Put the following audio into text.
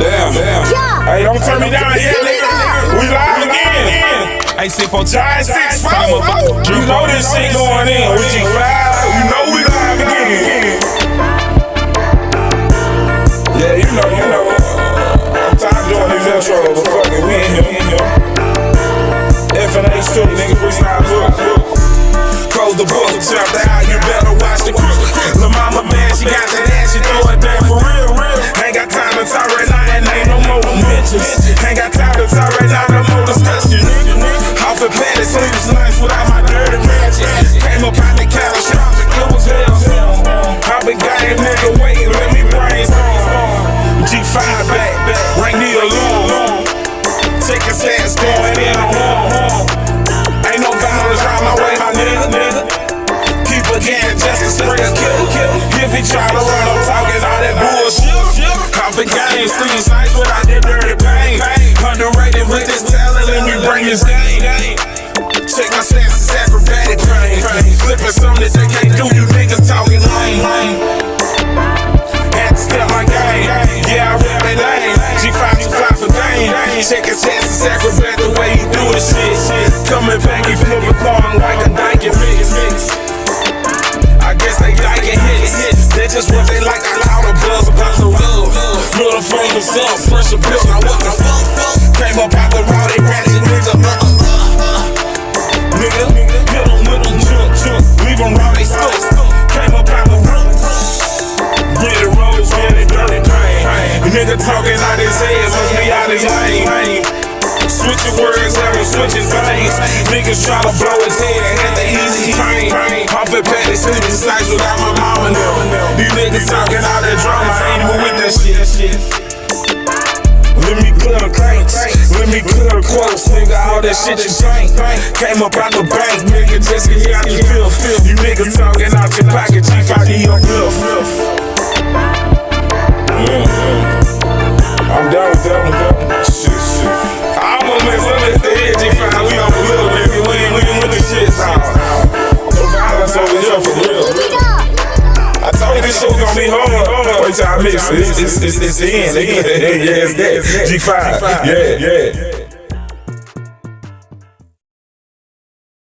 Damn. Hey, don't turn me down yet, nigga. We live again. Hey, 645. You know this shit going in with G5. You know we live again. Yeah, you know. I'm tired of doing these intros, but fuck it, we in here. F&H too, nigga, FREESTYLES. Close the book, chapter out, you better watch the crook. Lil' mama man, she got that ass, she throw it down for real. Ain't got time to talk right now, and ain't no more bitches. Ain't got time to talk right now, no more discussion. Off the patty, sleeps nice without my dirty ratchet. Came up out the cattle shop, it was hell. Hop and game, nigga, wait, let me brainstorm. G5 back, ring the alarm. Take his ass going in on home. Ain't no violence round my way, my nigga. Keep a can just to spray a kill. If he try to run, I'm talking all that bullshit. Coffee game, sleeves nice without that dirty pain. Underrated with this talent, let me bring this game. Check my stances, acrobatic frame. Flipping something that they can't do, you niggas talking lame. Had to step my game, yeah, I rap that lane. G5 you fly for game. Check his stances, acrobatic the way you do this shit. Coming back, he flipping thong like a dyke mix. I guess they like it hits. That's just what they like. I call the buzz about the love. Little from themselves, pressure built. Now what the fuck? Came up out the raw, they ratchet nigga. Nigga, hit them with them junk. Leave them raw, they stuck. Came up out the room. Get it rose, get it dirty pain. Nigga talking out his head, must be out his lane. Switching words, having switching things. Niggas try to blow his head, had the easy train. Off at Patty, sleeping sights without my mama now. These niggas talking all that drama, I ain't even with that shit. Let me clear the cranks, let me clear the quotes, nigga, all that shit you think. Came up out the bank, nigga, just get out your filth. You niggas talking out your pocket, G5 your bluff. I'm done with that. Shit. I'm gonna mess up this head, G5, we on the little nigga, we ain't with this shit, no violence over here for real. I told you this shit was gonna be hard. Wait till I mix it, it's the end, nigga. Yeah, it's that, G5, yeah.